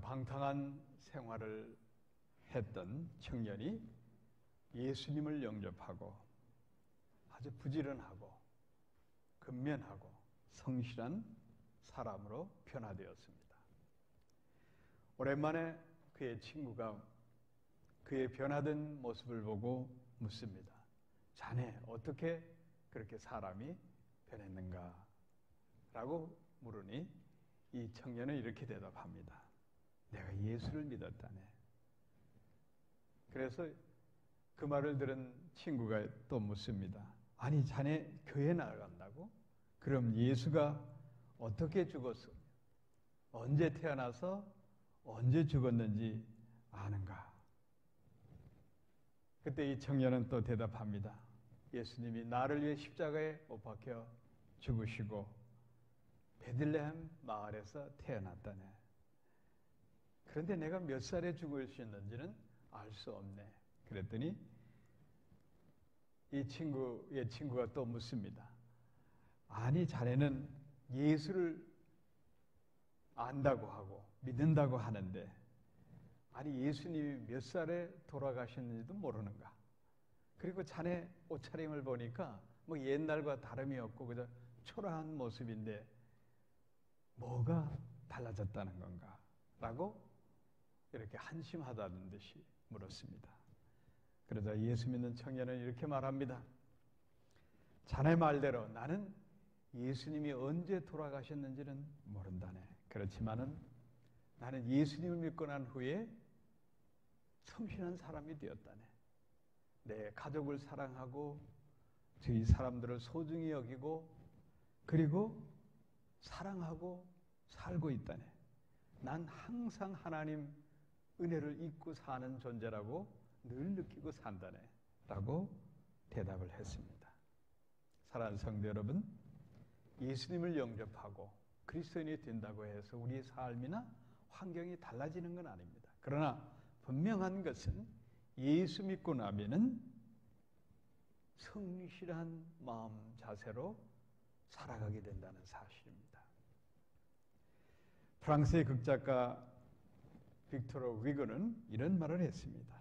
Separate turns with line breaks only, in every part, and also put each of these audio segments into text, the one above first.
방탕한 생활을 했던 청년이 예수님을 영접하고 아주 부지런하고 근면하고 성실한 사람으로 변화되었습니다. 오랜만에 그의 친구가 그의 변화된 모습을 보고 묻습니다. 자네 어떻게 그렇게 사람이 변했는가? 라고 물으니 이 청년은 이렇게 대답합니다. 내가 예수를 믿었다네. 그래서 그 말을 들은 친구가 또 묻습니다. 아니 자네 교회 나간다고? 그럼 예수가 어떻게 죽었어? 언제 태어나서 언제 죽었는지 아는가? 그때 이 청년은 또 대답합니다. 예수님이 나를 위해 십자가에 못 박혀 죽으시고 베들레헴 마을에서 태어났다네. 그런데 내가 몇 살에 죽으셨는지는 알 수 없네. 그랬더니 이 친구가 또 묻습니다. 아니 자네는 예수를 안다고 하고 믿는다고 하는데 아니 예수님이 몇 살에 돌아가셨는지도 모르는가? 그리고 자네 옷차림을 보니까 뭐 옛날과 다름이 없고 그저 초라한 모습인데 뭐가 달라졌다는 건가? 라고 이렇게 한심하다는 듯이 물었습니다. 그러자 예수 믿는 청년은 이렇게 말합니다. 자네 말대로 나는 예수님이 언제 돌아가셨는지는 모른다네. 그렇지만은 나는 예수님을 믿고 난 후에 성실한 사람이 되었다네. 내 가족을 사랑하고 저희 사람들을 소중히 여기고 그리고 사랑하고 살고 있다네. 난 항상 하나님 은혜를 잊고 사는 존재라고 늘 느끼고 산다네. 라고 대답을 했습니다. 사랑하는 성도 여러분, 예수님을 영접하고 그리스도인이 된다고 해서 우리의 삶이나 환경이 달라지는 건 아닙니다. 그러나 분명한 것은 예수 믿고 나면은 성실한 마음 자세로 살아가게 된다는 사실입니다. 프랑스의 극작가 빅토르 위거는 이런 말을 했습니다.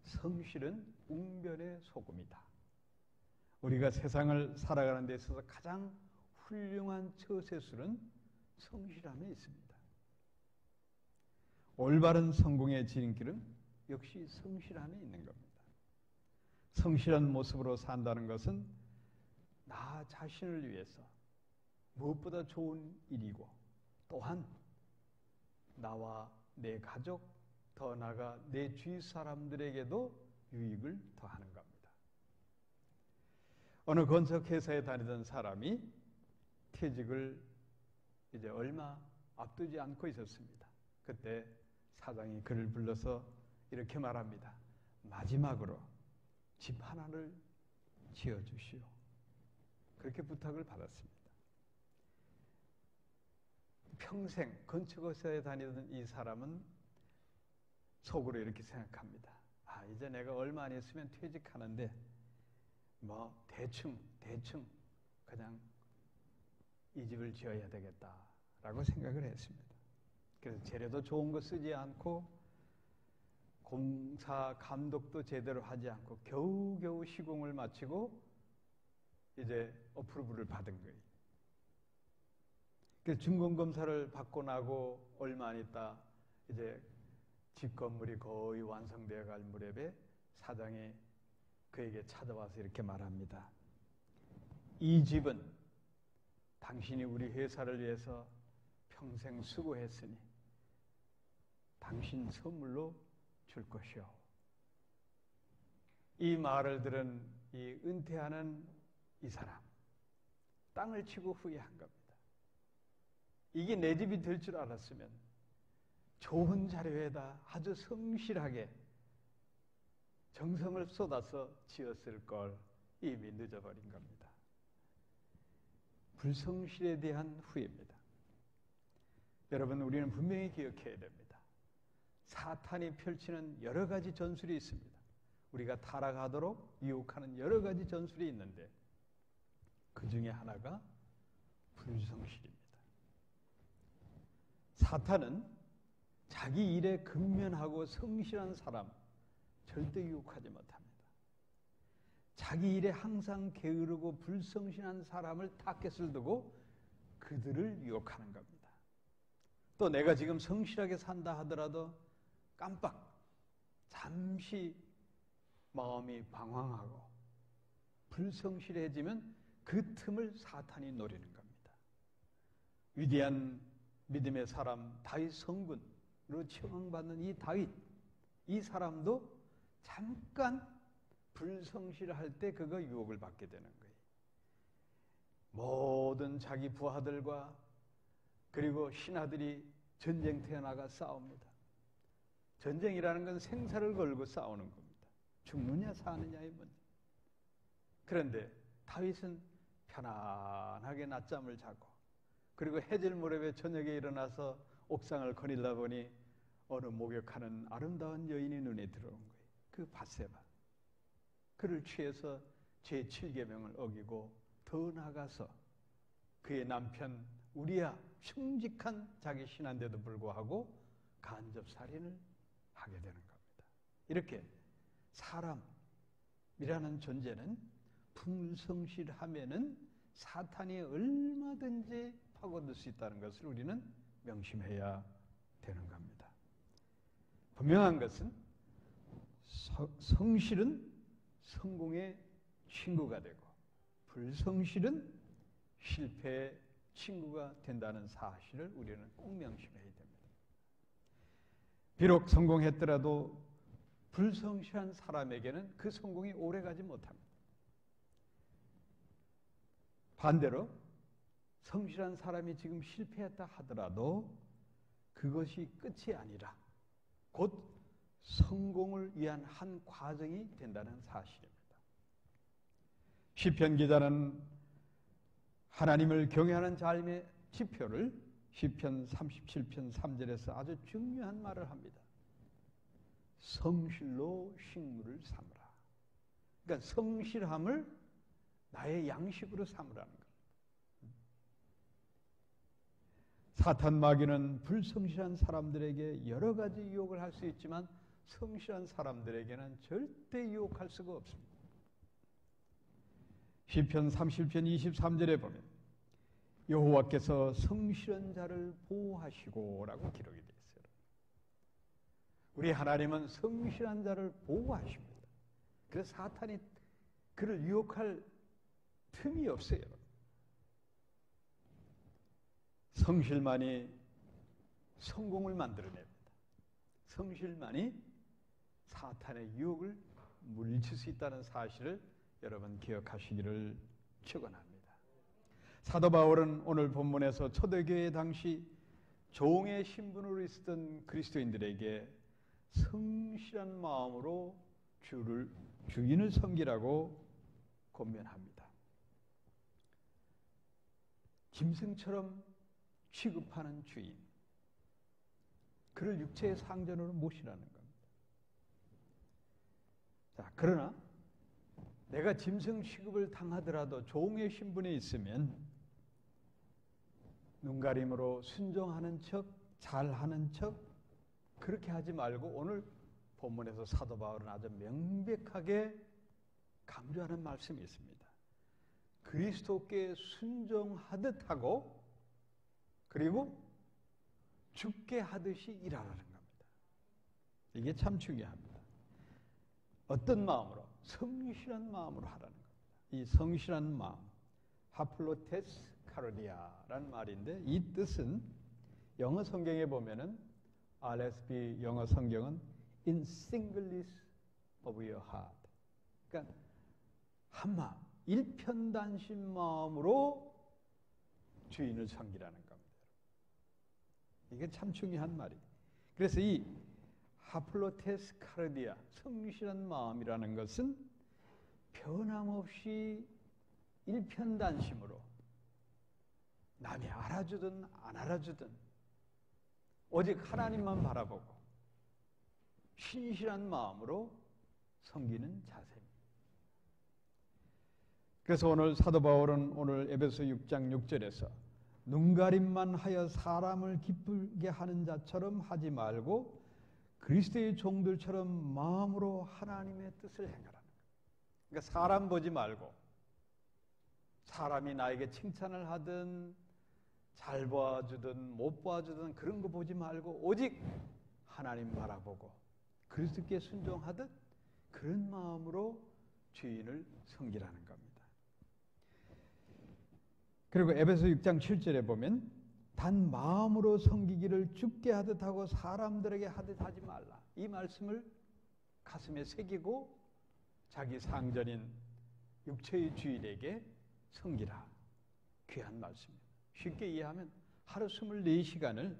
성실은 웅변의 소금이다. 우리가 세상을 살아가는 데 있어서 가장 훌륭한 처세술은 성실함에 있습니다. 올바른 성공의 지름길은 역시 성실함에 있는 겁니다. 성실한 모습으로 산다는 것은 나 자신을 위해서 무엇보다 좋은 일이고 또한 나와 내 가족, 더 나아가 내 주위 사람들에게도 유익을 더하는 겁니다. 어느 건축회사에 다니던 사람이 퇴직을 이제 얼마 앞두지 않고 있었습니다. 그때 사장이 그를 불러서 이렇게 말합니다. 마지막으로 집 하나를 지어주시오. 그렇게 부탁을 받았습니다. 평생 건축회사에 다니던 이 사람은 속으로 이렇게 생각합니다. 아, 이제 내가 얼마 안 있으면 퇴직하는데 뭐 대충 그냥 이 집을 지어야 되겠다라고 생각을 했습니다. 그래서 재료도 좋은 거 쓰지 않고 공사 감독도 제대로 하지 않고 겨우겨우 시공을 마치고 이제 어프로브를 받은 거예요. 그래서 준공검사를 받고 나고 얼마 안 있다 이제 집 건물이 거의 완성되어 갈 무렵에 사장이 그에게 찾아와서 이렇게 말합니다. 이 집은 당신이 우리 회사를 위해서 평생 수고했으니 당신 선물로 줄 것이오. 이 말을 들은 이 은퇴하는 이 사람, 땅을 치고 후회한 겁니다. 이게 내 집이 될 줄 알았으면 좋은 자료에다 아주 성실하게 정성을 쏟아서 지었을 걸 이미 늦어버린 겁니다. 불성실에 대한 후회입니다. 여러분, 우리는 분명히 기억해야 됩니다. 사탄이 펼치는 여러 가지 전술이 있습니다. 우리가 타락하도록 유혹하는 여러 가지 전술이 있는데 그 중에 하나가 불성실입니다. 사탄은 자기 일에 근면하고 성실한 사람 절대 유혹하지 못합니다. 자기 일에 항상 게으르고 불성실한 사람을 타겟을 두고 그들을 유혹하는 겁니다. 또 내가 지금 성실하게 산다 하더라도 깜빡 잠시 마음이 방황하고 불성실해지면 그 틈을 사탄이 노리는 겁니다. 위대한 믿음의 사람 다윗 성군으로 칭송받는 이 다윗, 이 사람도 잠깐 불성실할 때 그거 유혹을 받게 되는 거예요. 모든 자기 부하들과 그리고 신하들이 전쟁터에 나가 싸웁니다. 전쟁이라는 건 생사를 걸고 싸우는 겁니다. 죽느냐 사느냐의 문제. 그런데 다윗은 편안하게 낮잠을 자고 그리고 해질 무렵에 저녁에 일어나서 옥상을 거닐다 보니 어느 목욕하는 아름다운 여인이 눈에 들어온 거예요. 그 밧세바. 그를 취해서 제7계명을 어기고 더 나아가서 그의 남편 우리야 충직한 자기 신한데도 불구하고 간접살인을 하게 되는 겁니다. 이렇게 사람이라는 존재는 불성실하면은 사탄이 얼마든지 파고들 수 있다는 것을 우리는 명심해야 되는 겁니다. 분명한 것은 성실은 성공의 친구가 되고 불성실은 실패의 친구가 된다는 사실을 우리는 꼭 명심해야 됩니다. 비록 성공했더라도 불성실한 사람에게는 그 성공이 오래가지 못합니다. 반대로 성실한 사람이 지금 실패했다 하더라도 그것이 끝이 아니라 곧 성공을 위한 한 과정이 된다는 사실입니다. 시편 기자는 하나님을 경외하는 삶의 지표를 시편 37편 3절에서 아주 중요한 말을 합니다. 성실로 식물을 삼으라. 그러니까 성실함을 나의 양식으로 삼으라는 겁니다. 사탄 마귀는 불성실한 사람들에게 여러 가지 유혹을 할 수 있지만 성실한 사람들에게는 절대 유혹할 수가 없습니다. 시편 30편 23절에 보면 여호와께서 성실한 자를 보호하시고 라고 기록이 되어 있어요. 우리 하나님은 성실한 자를 보호하십니다. 그래서 사탄이 그를 유혹할 틈이 없어요. 성실만이 성공을 만들어냅니다. 성실만이 사탄의 유혹을 물리칠 수 있다는 사실을 여러분 기억하시기를 축원합니다. 사도 바울은 오늘 본문에서 초대교회 당시 종의 신분으로 있었던 그리스도인들에게 성실한 마음으로 주인을 섬기라고 권면합니다. 짐승처럼 취급하는 주인, 그를 육체의 상전으로 모시라는 겁니다. 자, 그러나 내가 짐승 취급을 당하더라도 종의 신분에 있으면 눈가림으로 순종하는 척, 잘하는 척 그렇게 하지 말고 오늘 본문에서 사도 바울은 아주 명백하게 강조하는 말씀이 있습니다. 그리스도께 순종하듯 하고 그리고 죽게 하듯이 일하라는 겁니다. 이게 참 중요합니다. 어떤 마음으로? 성실한 마음으로 하라는 겁니다. 이 성실한 마음, 하플로테스 카르디아라는 말인데 이 뜻은 영어 성경에 보면은 RSV 영어 성경은 in singleness of your heart. 그러니까 한 마음, 일편단심 마음으로 주인을 섬기라는 겁니다. 이게 참 중요한 말이에요. 그래서 이 하플로테스 카르디아, 성실한 마음이라는 것은 변함없이 일편단심으로 남이 알아주든 안 알아주든 오직 하나님만 바라보고 신실한 마음으로 섬기는 자세입니다. 그래서 오늘 사도 바울은 오늘 에베소 6장 6절에서 눈가림만 하여 사람을 기쁘게 하는 자처럼 하지 말고 그리스도의 종들처럼 마음으로 하나님의 뜻을 행하라는 거예요. 그러니까 사람 보지 말고, 사람이 나에게 칭찬을 하든 잘 봐주든 못 봐주든 그런 거 보지 말고 오직 하나님 바라보고 그리스도께 순종하듯 그런 마음으로 주인을 섬기라는 겁니다. 그리고 에베소 6장 7절에 보면 단 마음으로 섬기기를 주께 하듯 하고 사람들에게 하듯 하지 말라. 이 말씀을 가슴에 새기고 자기 상전인 육체의 주인에게 섬기라. 귀한 말씀입니다. 쉽게 이해하면 하루 24시간을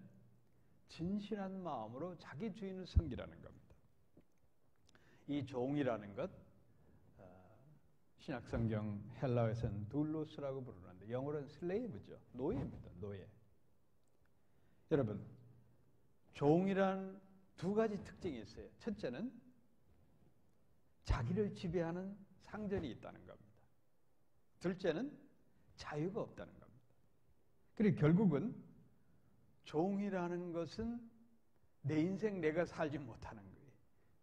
진실한 마음으로 자기 주인을 섬기라는 겁니다. 이 종이라는 것, 신약성경 헬라어에서는 둘로스라고 부르는데 영어로는 슬레이브죠. 노예입니다. 노예. 여러분, 종이란 두 가지 특징이 있어요. 첫째는 자기를 지배하는 상전이 있다는 겁니다. 둘째는 자유가 없다는 겁니다. 그리고 결국은 종이라는 것은 내 인생 내가 살지 못하는 거예요.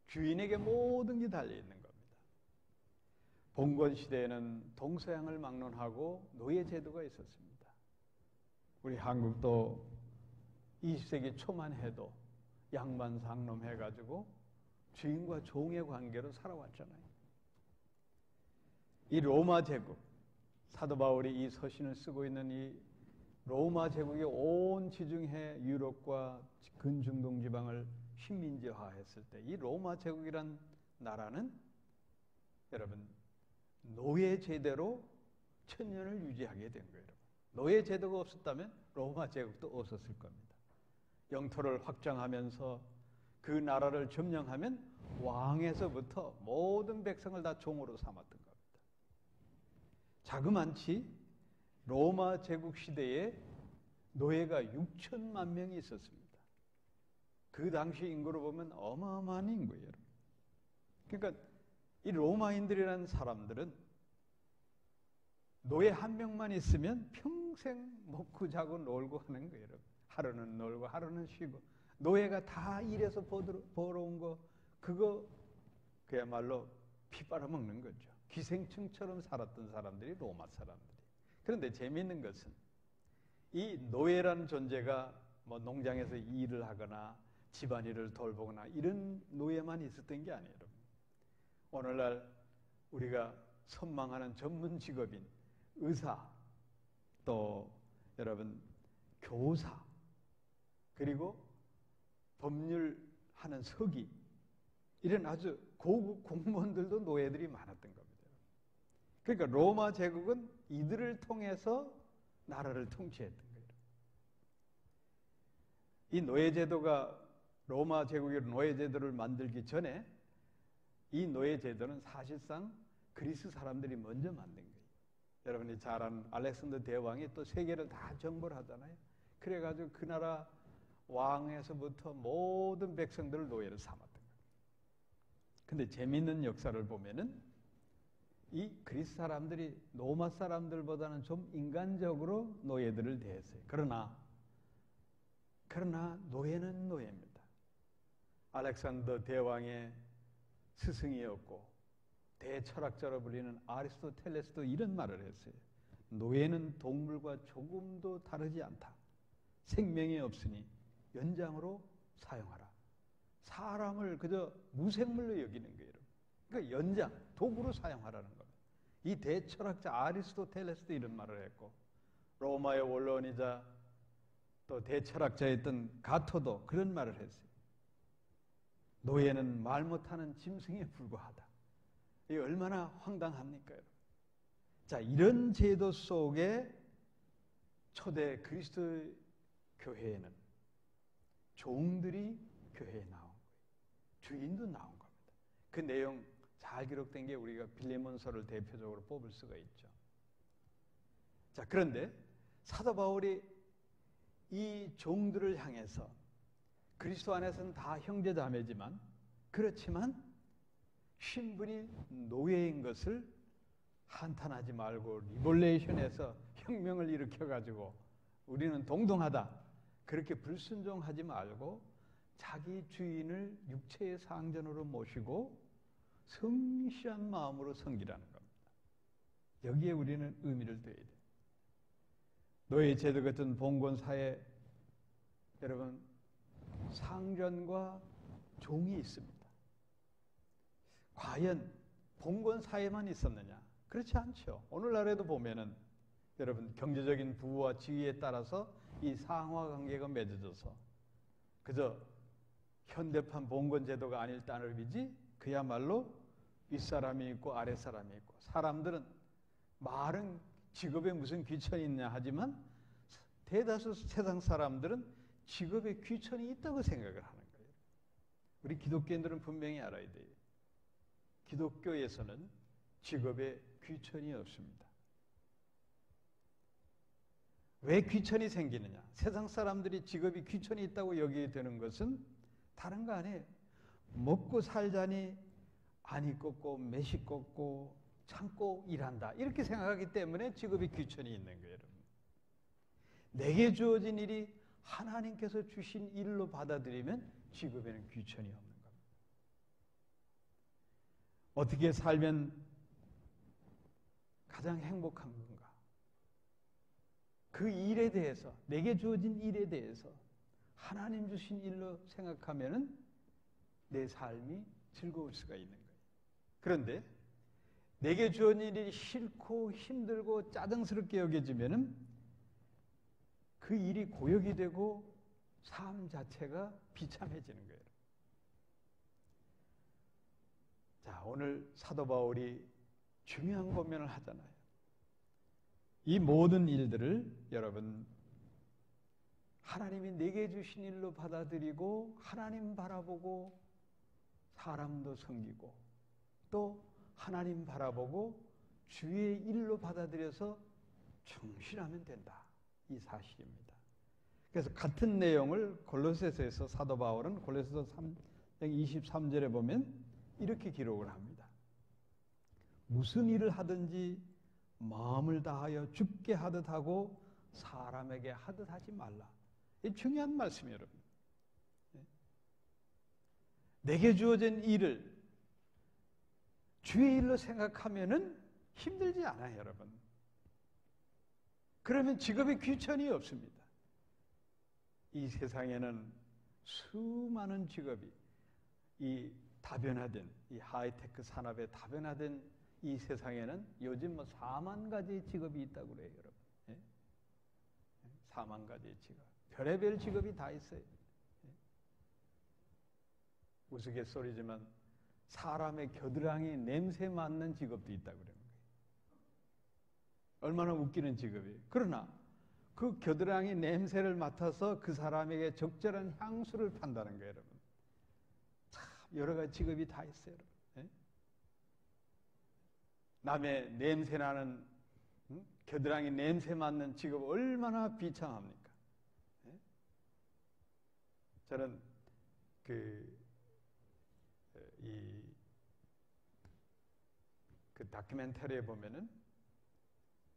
주인에게 모든 게 달려있는 겁니다. 봉건 시대에는 동서양을 막론하고 노예 제도가 있었습니다. 우리 한국도 20세기 초만 해도 양반 상놈 해가지고 주인과 종의 관계로 살아왔잖아요. 이 로마 제국, 사도 바울이 이 서신을 쓰고 있는 이 로마 제국이 온 지중해 유럽과 근중동 지방을 식민지화했을 때 이 로마 제국이란 나라는 여러분 노예 제대로 천년을 유지하게 된 거예요. 노예 제도가 없었다면 로마 제국도 없었을 겁니다. 영토를 확장하면서 그 나라를 점령하면 왕에서부터 모든 백성을 다 종으로 삼았던 겁니다. 자그만치 로마 제국 시대에 노예가 6천만 명이 있었습니다. 그 당시 인구로 보면 어마어마한 인구예요. 그러니까 이 로마인들이라는 사람들은 노예 한 명만 있으면 평생 먹고 자고 놀고 하는 거예요. 하루는 놀고 하루는 쉬고 노예가 다 일해서 벌어온 거 그거 그야말로 피 빨아먹는 거죠. 기생충처럼 살았던 사람들이 로마 사람들이. 그런데 재미있는 것은 이 노예라는 존재가 뭐 농장에서 일을 하거나 집안일을 돌보거나 이런 노예만 있었던 게 아니에요. 오늘날 우리가 선망하는 전문 직업인 의사, 또 여러분 교사, 그리고 법률하는 서기, 이런 아주 고급 공무원들도 노예들이 많았던 겁니다. 그러니까 로마 제국은 이들을 통해서 나라를 통치했던 거예요. 이 노예제도가 로마 제국의 노예제도를 만들기 전에 이 노예제도는 사실상 그리스 사람들이 먼저 만든 거예요. 여러분이 잘 아는 알렉산더 대왕이 또 세계를 다 정벌 하잖아요. 그래가지고 그 나라 왕에서부터 모든 백성들을 노예를 삼았던 거예요. 근데 재미있는 역사를 보면은 이 그리스 사람들이 로마 사람들보다는 좀 인간적으로 노예들을 대했어요. 그러나 노예는 노예입니다. 알렉산더 대왕의 스승이었고 대철학자로 불리는 아리스토텔레스도 이런 말을 했어요. 노예는 동물과 조금도 다르지 않다. 생명이 없으니 연장으로 사용하라. 사람을 그저 무생물로 여기는 거예요. 그러니까 연장, 도구로 사용하라는 겁니다. 이 대철학자 아리스토텔레스도 이런 말을 했고 로마의 원로원이자 또 대철학자였던 가토도 그런 말을 했어요. 노예는 말 못하는 짐승에 불과하다. 이게 얼마나 황당합니까? 자, 이런 제도 속에 초대 그리스도 교회에는 종들이 교회에 나온 거예요. 주인도 나온 겁니다. 그 내용 잘 기록된 게 우리가 빌레몬서를 대표적으로 뽑을 수가 있죠. 자, 그런데 사도 바울이 이 종들을 향해서 그리스도 안에서는 다 형제자매지만 그렇지만 신분이 노예인 것을 한탄하지 말고 리볼레이션에서 혁명을 일으켜가지고 우리는 동등하다. 그렇게 불순종하지 말고 자기 주인을 육체의 상전으로 모시고 성실한 마음으로 섬기라는 겁니다. 여기에 우리는 의미를 둬야 돼요. 노예 제도 같은 봉건 사회, 여러분, 상전과 종이 있습니다. 과연 봉건 사회만 있었느냐? 그렇지 않죠. 오늘날에도 보면은 여러분, 경제적인 부와 지위에 따라서 이 상하 관계가 맺어져서 그저 현대판 봉건 제도가 아닐 따름이지 그야말로 윗사람이 있고 아랫사람이 있고, 사람들은 말은 직업에 무슨 귀천이 있냐 하지만 대다수 세상 사람들은 직업에 귀천이 있다고 생각을 하는 거예요. 우리 기독교인들은 분명히 알아야 돼요. 기독교에서는 직업에 귀천이 없습니다. 왜 귀천이 생기느냐? 세상 사람들이 직업이 귀천이 있다고 여기게 되는 것은 다른 거 아니에요. 먹고 살자니 안이 꺾고 매시 꺾고 참고 일한다, 이렇게 생각하기 때문에 직업이 귀천이 있는 거예요. 여러분, 내게 주어진 일이 하나님께서 주신 일로 받아들이면 직업에는 귀천이 없는 겁니다. 어떻게 살면 가장 행복한 건가? 그 일에 대해서, 내게 주어진 일에 대해서 하나님 주신 일로 생각하면은 내 삶이 즐거울 수가 있는 거예요. 그런데 내게 주어진 일이 싫고 힘들고 짜증스럽게 여겨지면은 그 일이 고역이 되고 삶 자체가 비참해지는 거예요. 자, 오늘 사도 바울이 중요한 고민을 하잖아요. 이 모든 일들을 여러분, 하나님이 내게 주신 일로 받아들이고 하나님 바라보고 사람도 섬기고 또 하나님 바라보고 주의 일로 받아들여서 충실하면 된다, 이 사실입니다. 그래서 같은 내용을 골로새서에서 사도 바울은 골로새서 3장 23절에 보면 이렇게 기록을 합니다. 무슨 일을 하든지 마음을 다하여 주께 하듯 하고 사람에게 하듯 하지 말라. 이 중요한 말씀이에요, 여러분. 내게 주어진 일을 주의 일로 생각하면은 힘들지 않아요, 여러분. 그러면 직업에 귀천이 없습니다. 이 세상에는 수많은 직업이, 이 다변화된, 이 하이테크 산업에 다변화된 이 세상에는 요즘 4만 가지의 직업이 있다고 그래요, 여러분. 예? 4만 가지의 직업. 별의별 직업이 다 있어요. 예? 우스갯소리지만 사람의 겨드랑이 냄새 맡는 직업도 있다고 그러는 거예요. 얼마나 웃기는 직업이에요. 그러나 그 겨드랑이 냄새를 맡아서 그 사람에게 적절한 향수를 판다는 거예요, 여러분. 참 여러 가지 직업이 다 있어요, 여러분. 예? 남의 냄새 나는, 겨드랑이 냄새 맡는 직업 얼마나 비참합니까? 예? 저는 그 다큐멘터리에 보면은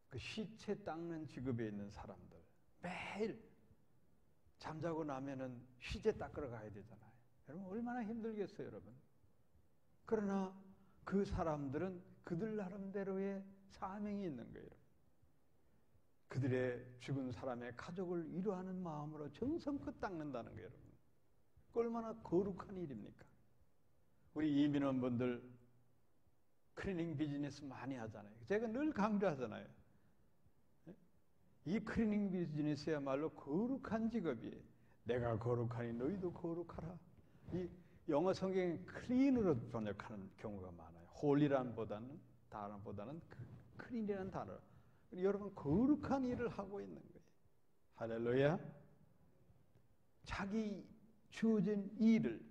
그 시체 닦는 직업에 있는 사람들, 매일 잠자고 나면은 시체 닦으러 가야 되잖아요. 여러분, 얼마나 힘들겠어요, 여러분. 그러나 그 사람들은 그들 나름대로의 사명이 있는 거예요. 그들의 죽은 사람의 가족을 위로하는 마음으로 정성껏 닦는다는 거예요, 여러분. 얼마나 거룩한 일입니까? 우리 이민원분들 클리닝 비즈니스 많이 하잖아요. 제가 늘 강조하잖아요. 이 클리닝 비즈니스야말로 거룩한 직업이에요. 내가 거룩하니 너희도 거룩하라. 이 영어 성경에 클린으로 번역하는 경우가 많아요. 홀이라는 단어보다는 클린이라는 단어. 여러분, 거룩한 일을 하고 있는 거예요. 할렐루야. 자기 주어진 일을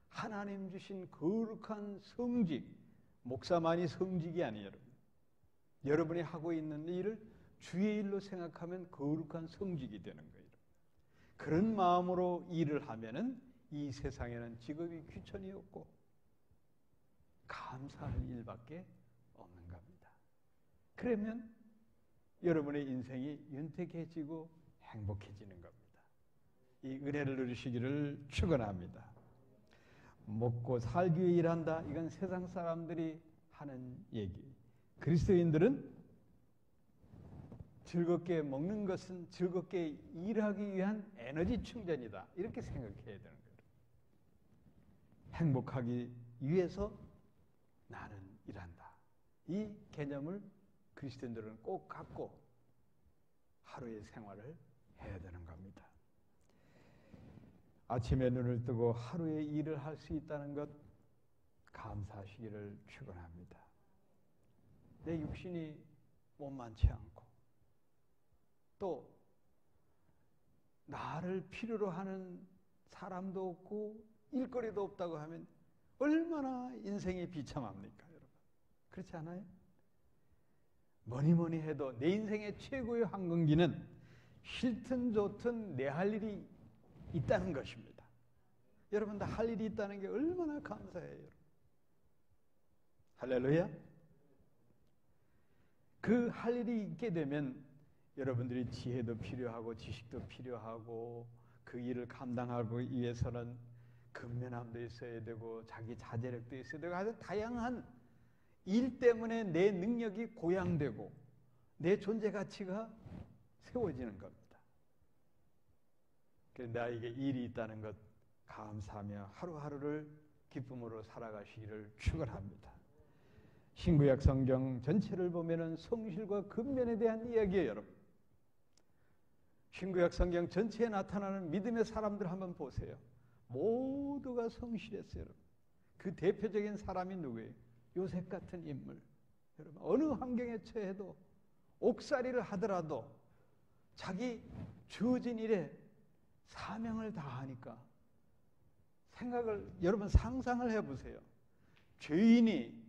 하나님 주신 거룩한 성직, 목사만이 성직이 아니에요, 여러분. 여러분이 하고 있는 일을 주의 일로 생각하면 거룩한 성직이 되는 거예요. 그런 마음으로 일을 하면은 이 세상에는 직업이 귀천이 없고 감사할 일밖에 없는 겁니다. 그러면 여러분의 인생이 윤택해지고 행복해지는 겁니다. 이 은혜를 누리시기를 축원합니다. 먹고 살기 위해 일한다. 이건 세상 사람들이 하는 얘기. 그리스도인들은 즐겁게 먹는 것은 즐겁게 일하기 위한 에너지 충전이다. 이렇게 생각해야 되는 거예요. 행복하기 위해서 나는 일한다. 이 개념을 그리스도인들은 꼭 갖고 하루의 생활을 해야 되는 겁니다. 아침에 눈을 뜨고 하루의 일을 할 수 있다는 것 감사하시기를 축원합니다. 내 육신이 몸만치 않고 또 나를 필요로 하는 사람도 없고 일거리도 없다고 하면 얼마나 인생이 비참합니까, 여러분? 그렇지 않아요? 뭐니 해도 내 인생의 최고의 황금기는 싫든 좋든 내 할 일이 있다는 것입니다. 여러분 다 할 일이 있다는 게 얼마나 감사해요, 여러분. 할렐루야. 그 할 일이 있게 되면 여러분들이 지혜도 필요하고 지식도 필요하고 그 일을 감당하기 위해서는 근면함도 있어야 되고 자기 자제력도 있어야 되고 아주 다양한 일 때문에 내 능력이 고양되고 내 존재 가치가 세워지는 겁니다. 그래서 나에게 일이 있다는 것 감사하며 하루하루를 기쁨으로 살아가시기를 축원합니다. 신구약 성경 전체를 보면은 성실과 근면에 대한 이야기예요, 여러분. 신구약 성경 전체에 나타나는 믿음의 사람들 한번 보세요. 모두가 성실했어요, 여러분. 그 대표적인 사람이 누구예요? 요셉 같은 인물. 여러분, 어느 환경에 처해도 옥살이를 하더라도 자기 주어진 일에 사명을 다하니까 여러분 상상을 해보세요. 죄인이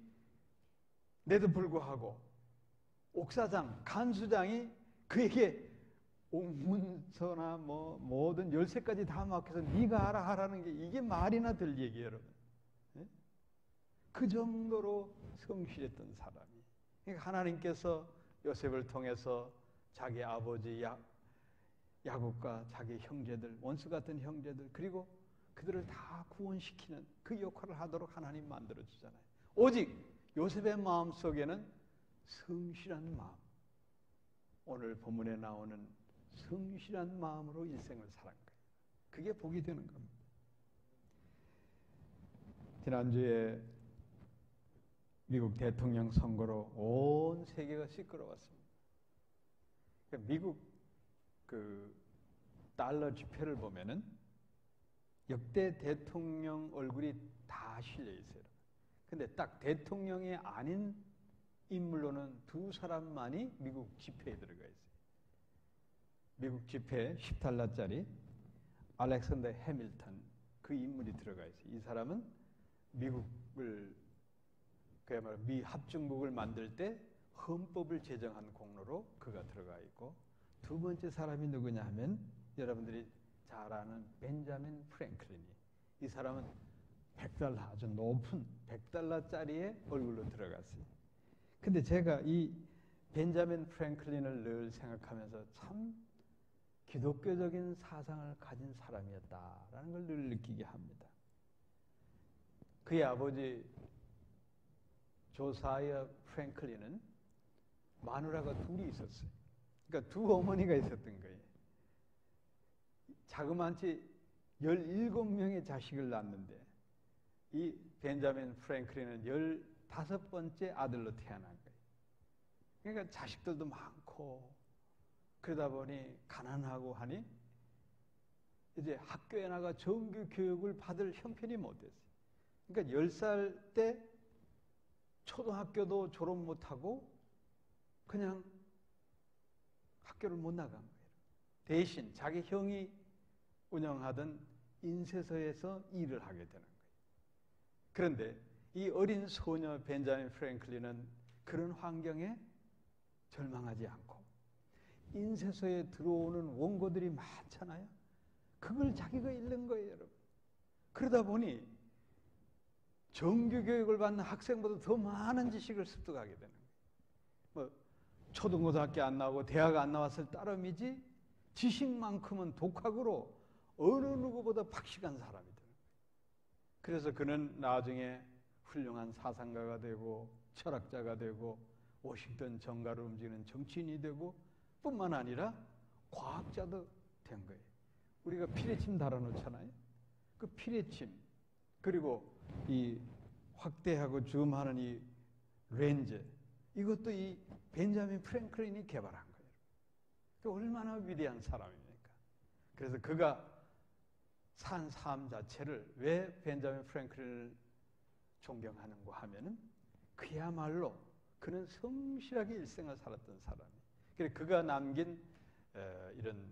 내도 불구하고 옥사장, 간수장이 그에게 옥문서나 모든 열쇠까지 다 맡겨서 네가 알아 하라는 게 이게 말이나 될 얘기예요, 여러분. 네? 그 정도로 성실했던 사람이. 그러니까 하나님께서 요셉을 통해서 자기 아버지 야곱과 자기 형제들, 원수 같은 형제들, 그리고 그들을 다 구원시키는 그 역할을 하도록 하나님 만들어주잖아요. 오직 요셉의 마음 속에는 성실한 마음, 오늘 본문에 나오는 성실한 마음으로 일생을 살은 거예요. 그게 복이 되는 겁니다. 지난주에 미국 대통령 선거로 온 세계가 시끄러웠습니다. 미국 그 달러 지폐를 보면은 역대 대통령 얼굴이 다 실려 있어요. 근데 딱 대통령이 아닌 인물로는 두 사람만이 미국 지폐에 들어가 있어요. 미국 지폐 10달러짜리 알렉산더 해밀턴, 그 인물이 들어가 있어요. 이 사람은 미국을, 그야말로 미 합중국을 만들 때 헌법을 제정한 공로로 그가 들어가 있고, 두 번째 사람이 누구냐 하면 여러분들이 잘 아는 벤자민 프랭클린이, 이 사람은 100달러, 아주 높은 100달러짜리의 얼굴로 들어갔어요. 근데 제가 이 벤자민 프랭클린을 늘 생각하면서 참 기독교적인 사상을 가진 사람이었다라는 걸 늘 느끼게 합니다. 그의 아버지 조사이어 프랭클린은 마누라가 둘이 있었어요. 그러니까 두 어머니가 있었던 거예요. 자그마치 17명의 자식을 낳았는데 이 벤자민 프랭클린은 15번째 아들로 태어난 거예요. 그러니까 자식들도 많고 그러다 보니 가난하고 하니 이제 학교에 나가 정규 교육을 받을 형편이 못 됐어요. 그러니까 10살 때 초등학교도 졸업 못하고 그냥 학교를 못 나간 거예요. 대신 자기 형이 운영하던 인쇄소에서 일을 하게 되는 거예요. 그런데 이 어린 소녀 벤자민 프랭클린은 그런 환경에 절망하지 않고 인쇄소에 들어오는 원고들이 많잖아요. 그걸 자기가 읽는 거예요, 여러분. 그러다 보니 정규 교육을 받는 학생보다 더 많은 지식을 습득하게 되는 거예요. 초등고등학교 안 나오고 대학 안 나왔을 따름이지 지식만큼은 독학으로 어느 누구보다 박식한 사람이다. 그래서 그는 나중에 훌륭한 사상가가 되고 철학자가 되고 워싱턴 정가를 움직이는 정치인이 되고 뿐만 아니라 과학자도 된 거예요. 우리가 피레침 달아놓잖아요. 그 피레침 그리고 이 확대하고 줌하는 이 렌즈 이것도 이 벤자민 프랭클린이 개발한 거예요. 그 얼마나 위대한 사람입니까? 그래서 그가 산 삶 자체를 왜 벤자민 프랭클린을 존경하는가 하면은 그야말로 그는 성실하게 일생을 살았던 사람이에요. 그래서 그가 남긴 이런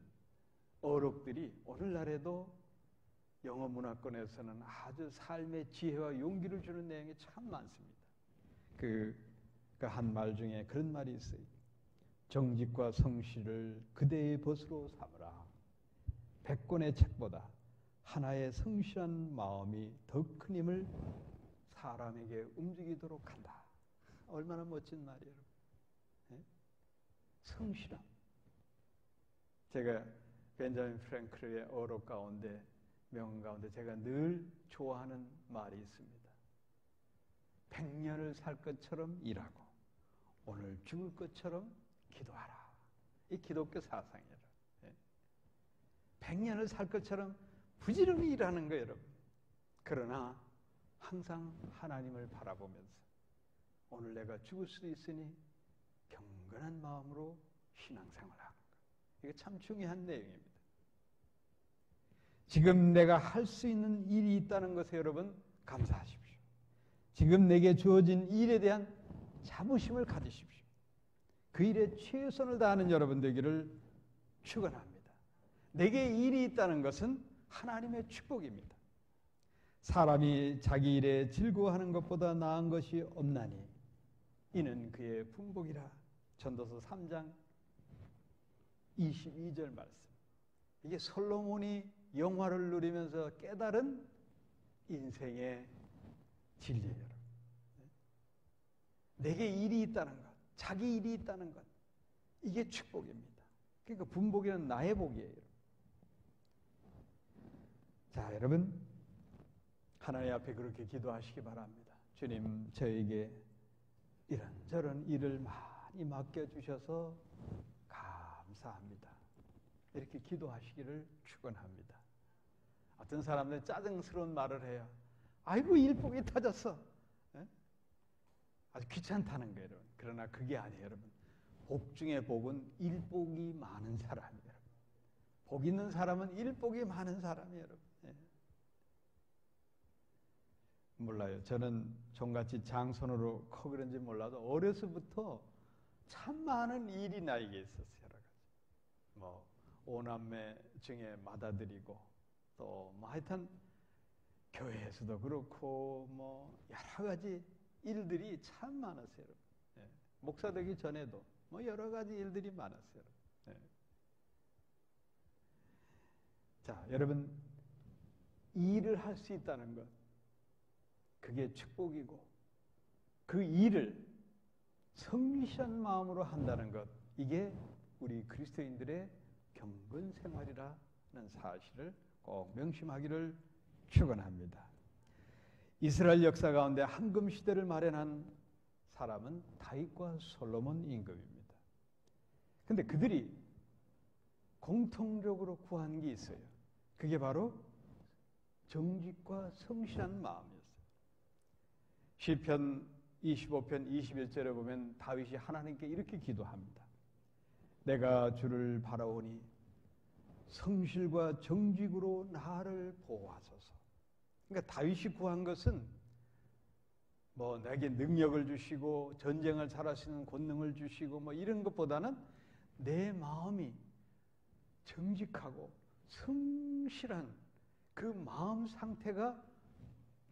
어록들이 오늘날에도 영어 문화권에서는 아주 삶의 지혜와 용기를 주는 내용이 참 많습니다. 그 한 말 중에 그런 말이 있어요. 정직과 성실을 그대의 벗으로 삼으라. 100권의 책보다 하나의 성실한 마음이 더 큰 힘을 사람에게 움직이도록 한다. 얼마나 멋진 말이에요. 네? 성실함. 제가 벤자민 프랭클의 어록 가운데 명언 가운데 제가 늘 좋아하는 말이 있습니다. 100년을 살 것처럼 일하고 오늘 죽을 것처럼 기도하라. 이 기독교 사상이에요. 100년을 살 것처럼 부지런히 일하는 거예요, 여러분. 그러나 항상 하나님을 바라보면서 오늘 내가 죽을 수도 있으니 경건한 마음으로 신앙생활을 하는 거예요. 이게 참 중요한 내용입니다. 지금 내가 할 수 있는 일이 있다는 것에 여러분 감사하십시오. 지금 내게 주어진 일에 대한 자부심을 가지십시오. 그 일에 최선을 다하는 여러분 되기를 축원합니다. 내게 일이 있다는 것은 하나님의 축복입니다. 사람이 자기 일에 즐거워하는 것보다 나은 것이 없나니 이는 그의 풍복이라. 전도서 3장 22절 말씀. 이게 솔로몬이 영화를 누리면서 깨달은 인생의 진리예요. 내게 일이 있다는 것, 자기 일이 있다는 것, 이게 축복입니다. 그러니까 분복이는 나의 복이에요. 자, 여러분 하나님 앞에 그렇게 기도하시기 바랍니다. 주님, 저에게 이런저런 일을 많이 맡겨주셔서 감사합니다. 이렇게 기도하시기를 축원합니다. 어떤 사람들은 짜증스러운 말을 해요. 아이고 일복이 터졌어. 에? 아주 귀찮다는 거예요, 여러분. 그러나 그게 아니에요, 여러분. 복 중에 복은 일복이 많은 사람이에요. 복 있는 사람은 일복이 많은 사람이에요, 여러분. 예. 몰라요. 저는 종같이 장손으로 커 그런지 몰라도 어려서부터 참 많은 일이 나에게 있었어요. 여러 가지. 뭐 오남매 중에 맏아들이고 또 뭐 하여튼 교회에서도 그렇고 뭐 여러 가지 일들이 참 많았어요. 예. 목사 되기 전에도 뭐 여러 가지 일들이 많았어요. 예. 자, 여러분 일을 할 수 있다는 것 그게 축복이고 그 일을 성실한 마음으로 한다는 것 이게 우리 그리스도인들의 경건 생활이라는 사실을 꼭 명심하기를 축원합니다. 이스라엘 역사 가운데 황금 시대를 마련한 사람은 다윗과 솔로몬 임금입니다. 그런데 그들이 공통적으로 구한 게 있어요. 그게 바로 정직과 성실한 마음이었어요. 시편 25편 21절에 보면 다윗이 하나님께 이렇게 기도합니다. 내가 주를 바라오니 성실과 정직으로 나를 보호하소서. 그러니까 다윗이 구한 것은 뭐 내게 능력을 주시고 전쟁을 잘할 수 있는 권능을 주시고 뭐 이런 것보다는 내 마음이 정직하고 성실한 그 마음 상태가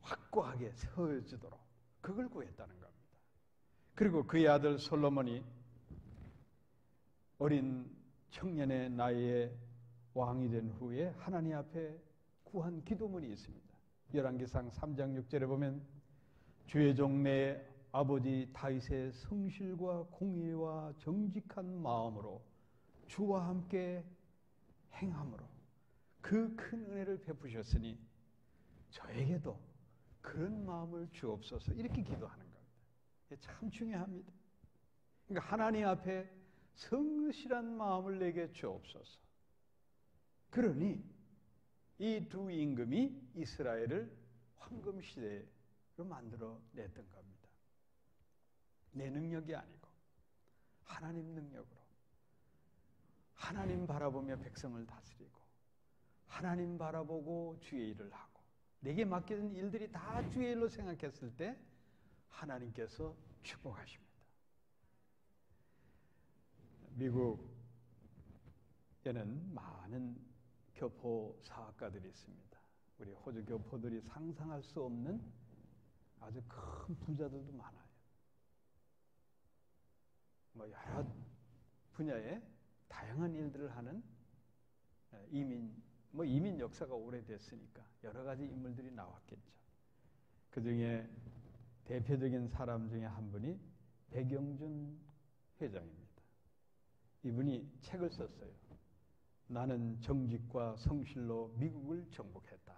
확고하게 서어지도록 그걸 구했다는 겁니다. 그리고 그의 아들 솔로몬이 어린 청년의 나이에 왕이 된 후에 하나님 앞에 구한 기도문이 있습니다. 열왕기상 3장 6절에 보면 주의 종 내 아버지 다윗의 성실과 공의와 정직한 마음으로 주와 함께 행함으로 그 큰 은혜를 베푸셨으니 저에게도 그런 마음을 주옵소서 이렇게 기도하는 겁니다. 이게 참 중요합니다. 그러니까 하나님 앞에 성실한 마음을 내게 주옵소서. 그러니 이 두 임금이 이스라엘을 황금 시대로 만들어 냈던 겁니다. 내 능력이 아니고 하나님 능력으로 하나님 바라보며 백성을 다스리고 하나님 바라보고 주의 일을 하고 내게 맡겨진 일들이 다 주의 일로 생각했을 때 하나님께서 축복하십니다. 미국에는 많은 교포 사학가들이 있습니다. 우리 호주 교포들이 상상할 수 없는 아주 큰 부자들도 많아요. 여러 분야에 다양한 일들을 하는 이민 역사가 오래됐으니까 여러 가지 인물들이 나왔겠죠. 그 중에 대표적인 사람 중에 한 분이 백영준 회장입니다. 이분이 책을 썼어요. 나는 정직과 성실로 미국을 정복했다.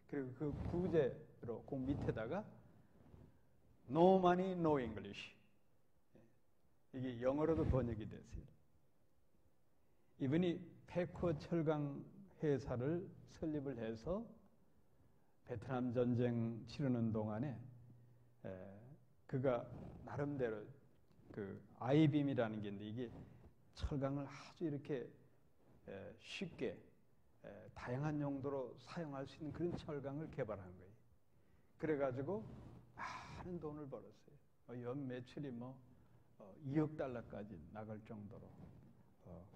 그리고 그 부제로 그 밑에다가 No money, no English. 이게 영어로도 번역이 됐어요. 이분이 패커 철강 회사를 설립을 해서 베트남 전쟁 치르는 동안에 그가 나름대로 그 아이빔이라는 게 있는데 이게 철강을 아주 이렇게 쉽게 다양한 용도로 사용할 수 있는 그런 철강을 개발한 거예요. 그래가지고 많은 돈을 벌었어요. 연 매출이 2억 달러까지 나갈 정도로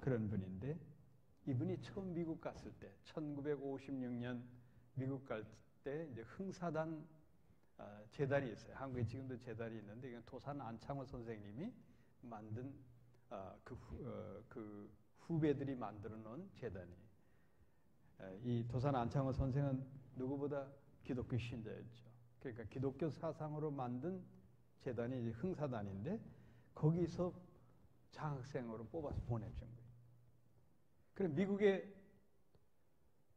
그런 분인데 이분이 처음 미국 갔을 때 1956년 미국 갈 때 이제 흥사단 재단이 있어요. 한국에 지금도 재단이 있는데 이건 도산 안창호 선생님이 만든 그 후배들이 만들어 놓은 재단이에요. 이 도산 안창호 선생은 누구보다 기독교 신자였죠. 그러니까 기독교 사상으로 만든 재단이 이제 흥사단인데 거기서 장학생으로 뽑아서 보내준 거예요. 그럼 미국에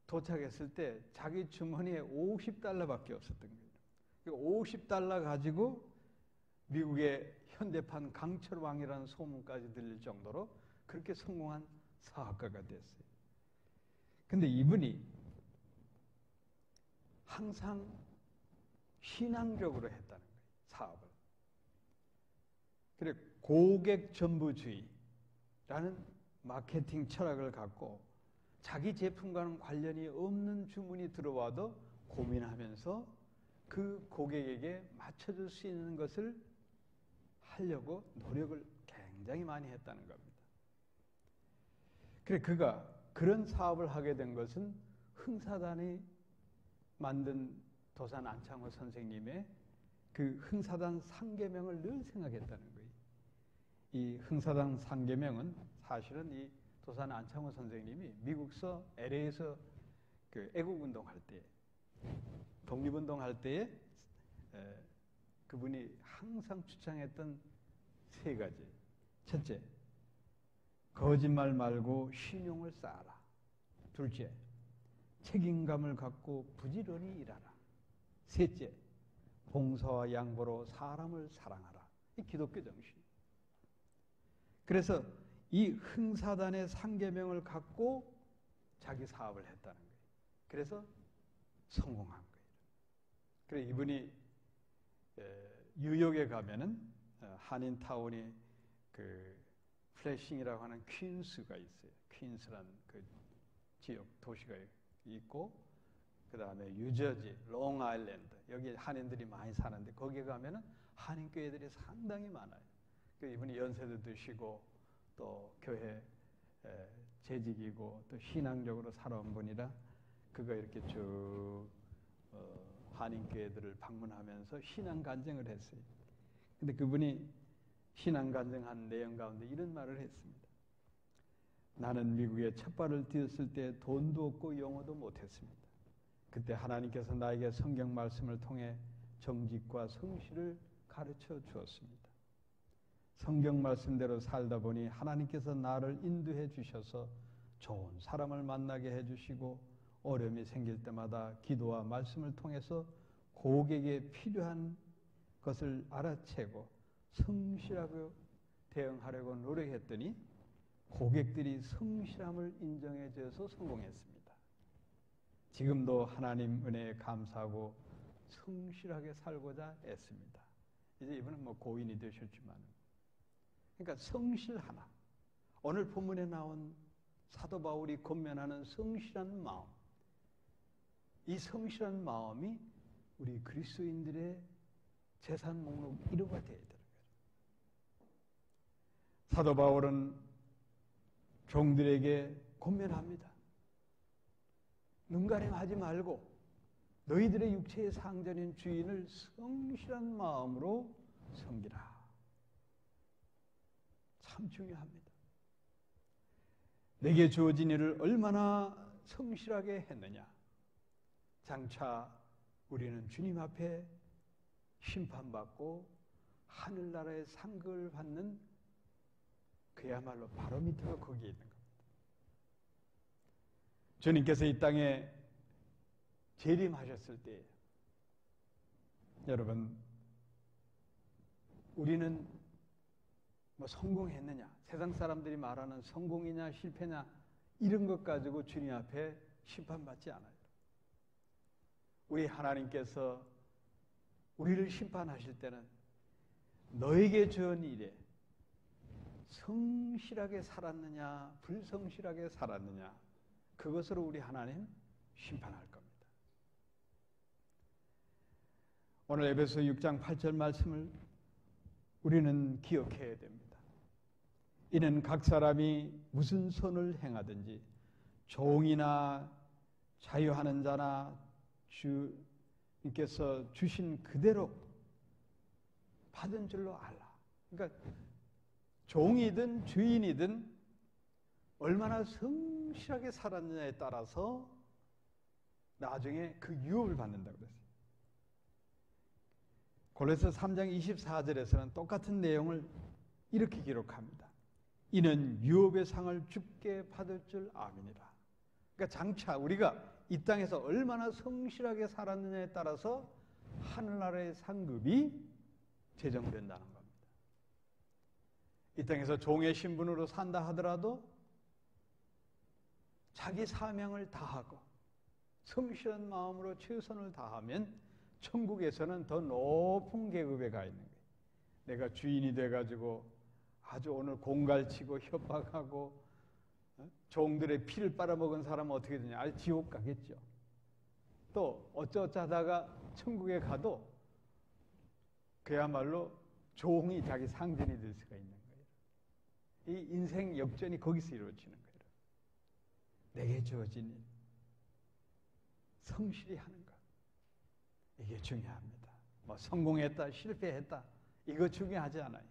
도착했을 때 자기 주머니에 $50밖에 없었던 거예요. 50달러 가지고 미국의 현대판 강철왕이라는 소문까지 들릴 정도로 그렇게 성공한 사학가가 됐어요. 근데 이분이 항상 신앙적으로 했다는 거예요. 사업을. 그래 고객 전부주의라는 마케팅 철학을 갖고 자기 제품과는 관련이 없는 주문이 들어와도 고민하면서 그 고객에게 맞춰줄 수 있는 것을 하려고 노력을 굉장히 많이 했다는 겁니다. 그래 그가 그런 사업을 하게 된 것은 흥사단이 만든 도산 안창호 선생님의 그 흥사단 상계명을 늘 생각했다는 거예요. 이 흥사단 상계명은 사실은 이 도산 안창호 선생님이 미국서 LA에서 그 애국운동할 때, 독립운동할 때에 그분이 항상 주장했던 세 가지. 첫째, 거짓말 말고 신용을 쌓아라. 둘째, 책임감을 갖고 부지런히 일하라. 셋째, 봉사와 양보로 사람을 사랑하라. 이 기독교 정신. 그래서 이 흥사단의 상계명을 갖고 자기 사업을 했다는 거예요. 그래서 성공한 거예요. 그래서 이분이 뉴욕에 가면은 한인타운이 그 플래싱이라고 하는 퀸스가 있어요. 퀸스라는 그 지역 도시가 있고 그 다음에 유저지, 롱아일랜드 여기 한인들이 많이 사는데 거기에 가면은 한인교회들이 상당히 많아요. 이분이 연세도 드시고 또 교회 재직이고 또 신앙적으로 살아온 분이라 그가 이렇게 쭉 한인교회들을 방문하면서 신앙 간증을 했어요. 근데 그분이 신앙 간증한 내용 가운데 이런 말을 했습니다. 나는 미국에 첫 발을 디뎠을 때 돈도 없고 영어도 못했습니다. 그때 하나님께서 나에게 성경 말씀을 통해 정직과 성실을 가르쳐 주었습니다. 성경 말씀대로 살다 보니 하나님께서 나를 인도해 주셔서 좋은 사람을 만나게 해주시고 어려움이 생길 때마다 기도와 말씀을 통해서 고객에 필요한 것을 알아채고 성실하게 대응하려고 노력했더니 고객들이 성실함을 인정해 줘서 성공했습니다. 지금도 하나님 은혜에 감사하고 성실하게 살고자 애씁니다. 이제 이분은 뭐 고인이 되셨지만, 그러니까 성실 하나. 오늘 본문에 나온 사도 바울이 권면하는 성실한 마음, 이 성실한 마음이 우리 그리스도인들의 재산 목록 1호가 되어야 되는 거예요. 사도 바울은 종들에게 권면합니다. 눈가림하지 말고 너희들의 육체의 상전인 주인을 성실한 마음으로 섬기라. 참 중요합니다. 내게 주어진 일을 얼마나 성실하게 했느냐. 장차 우리는 주님 앞에 심판받고 하늘나라의 상급을 받는 그야말로 바로미터가 거기에 있는 겁니다. 주님께서 이 땅에 재림하셨을 때 여러분, 우리는 뭐 성공했느냐, 세상 사람들이 말하는 성공이냐 실패냐 이런 것 가지고 주님 앞에 심판받지 않아요. 우리 하나님께서 우리를 심판하실 때는 너에게 주은 일에 성실하게 살았느냐 불성실하게 살았느냐 그것으로 우리 하나님 심판할 겁니다. 오늘 에베소 6장 8절 말씀을 우리는 기억해야 됩니다. 이는 각 사람이 무슨 선을 행하든지 종이나 자유하는 자나 주님께서 주신 그대로 받은 줄로 알라. 그러니까 종이든 주인이든 얼마나 성실하게 살았느냐에 따라서 나중에 그 유업을 받는다고 그랬어요. 골로새 3장 24절에서는 똑같은 내용을 이렇게 기록합니다. 이는 유업의 상을 주께 받을 줄 아미니라. 그러니까 장차 우리가 이 땅에서 얼마나 성실하게 살았느냐에 따라서 하늘나라의 상급이 제정된다는 겁니다. 이 땅에서 종의 신분으로 산다 하더라도 자기 사명을 다하고 성실한 마음으로 최선을 다하면 천국에서는 더 높은 계급에 가 있는 거예요. 내가 주인이 돼가지고 아주 오늘 공갈치고 협박하고 종들의 피를 빨아먹은 사람은 어떻게 되냐? 아주 지옥 가겠죠. 또 어쩌다가 천국에 가도 그야말로 종이 자기 상전이 될 수가 있는 거예요. 이 인생 역전이 거기서 이루어지는 거예요. 내게 주어진 일, 성실히 하는 것. 이게 중요합니다. 뭐 성공했다, 실패했다 이거 중요하지 않아요.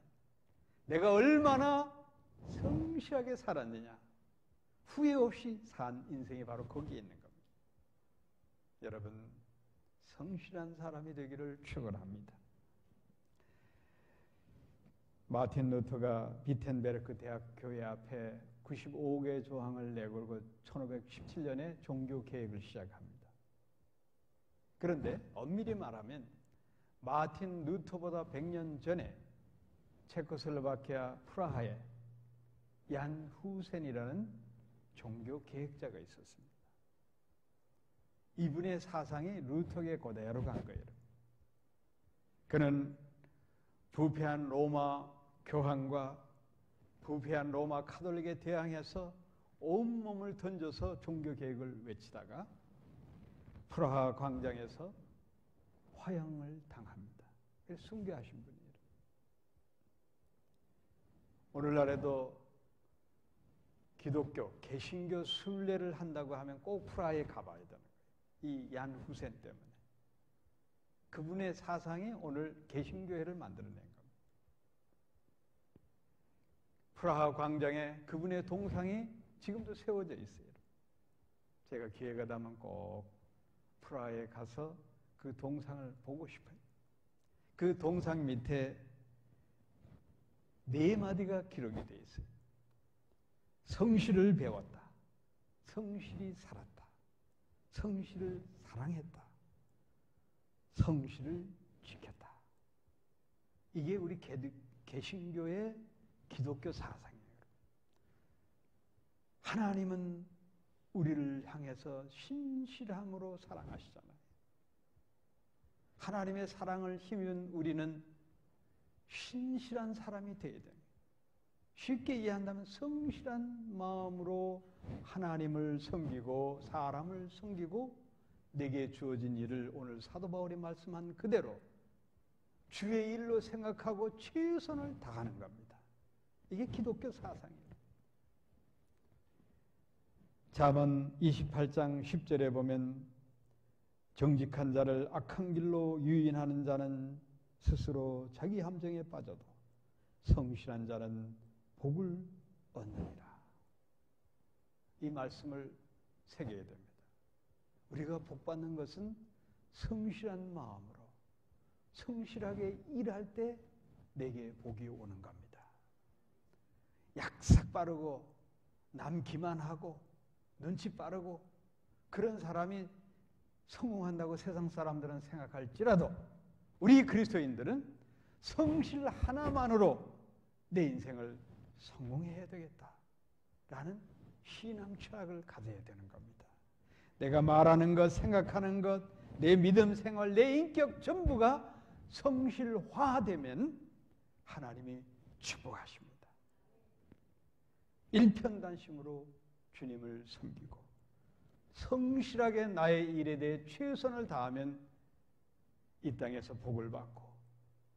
내가 얼마나 성실하게 살았느냐, 후회 없이 산 인생이 바로 거기에 있는 겁니다. 여러분, 성실한 사람이 되기를 축원합니다. 마틴 루터가 비텐베르크 대학 교회 앞에 95개 조항을 내걸고 1517년에 종교 개혁을 시작합니다. 그런데 엄밀히 말하면 마틴 루터보다 100년 전에 체코슬로바키아 프라하에 얀 후센이라는 종교 개혁자가 있었습니다. 이분의 사상이 루터에게 그대로 간 거예요. 그는 부패한 로마 교황과 부패한 로마 카톨릭에 대항해서 온몸을 던져서 종교 개혁을 외치다가 프라하 광장에서 화형을 당합니다. 순교하신 분이에요. 오늘날에도 기독교, 개신교 순례를 한다고 하면 꼭 프라하에 가봐야 되는 거예요. 이 얀 후센 때문에. 그분의 사상이 오늘 개신교회를 만들어낸 겁니다. 프라하 광장에 그분의 동상이 지금도 세워져 있어요. 제가 기회가 되면 꼭 프라하에 가서 그 동상을 보고 싶어요. 그 동상 밑에 4마디가 기록이 되어 있어요. 성실을 배웠다. 성실히 살았다. 성실을 사랑했다. 성실을 지켰다. 이게 우리 개신교의 기독교 사상이에요. 하나님은 우리를 향해서 신실함으로 사랑하시잖아요. 하나님의 사랑을 힘입은 우리는 신실한 사람이 되어야 됩니다. 쉽게 이해한다면 성실한 마음으로 하나님을 섬기고 사람을 섬기고 내게 주어진 일을 오늘 사도 바울이 말씀한 그대로 주의 일로 생각하고 최선을 다하는 겁니다. 이게 기독교 사상이에요. 잠언 28장 10절에 보면 정직한 자를 악한 길로 유인하는 자는 스스로 자기 함정에 빠져도 성실한 자는 복을 얻느니라. 이 말씀을 새겨야 됩니다. 우리가 복받는 것은 성실한 마음으로 성실하게 일할 때 내게 복이 오는 겁니다. 약삭 빠르고 남 기만하고 눈치 빠르고 그런 사람이 성공한다고 세상 사람들은 생각할지라도 우리 그리스도인들은 성실 하나만으로 내 인생을 성공해야 되겠다라는 신앙 철학을 가져야 되는 겁니다. 내가 말하는 것, 생각하는 것, 내 믿음 생활, 내 인격 전부가 성실화되면 하나님이 축복하십니다. 일편단심으로 주님을 섬기고 성실하게 나의 일에 대해 최선을 다하면 이 땅에서 복을 받고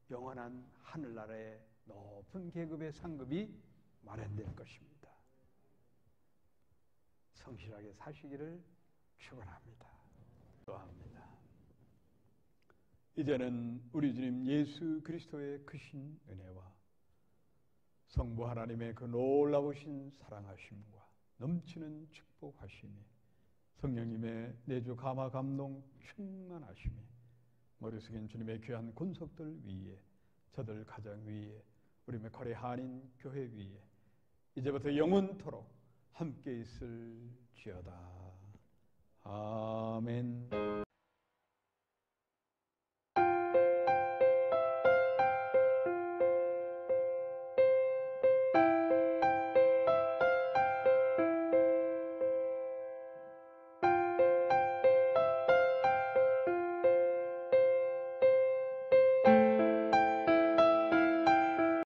영원한 하늘나라의 높은 계급의 상급이 마련될 것입니다. 성실하게 사시기를 축원합니다. 기도합니다. 이제는 우리 주님 예수 그리스도의 크신 은혜와 성부 하나님의 그 놀라우신 사랑하심과 넘치는 축복하심이 성령님의 내주 감화 감동 충만하심이 머리 숙인 주님의 귀한 군속들 위에 저들 가정 위에 우리 메커리 한인 교회 위에 이제부터 영원토록 함께 있을지어다. 아멘.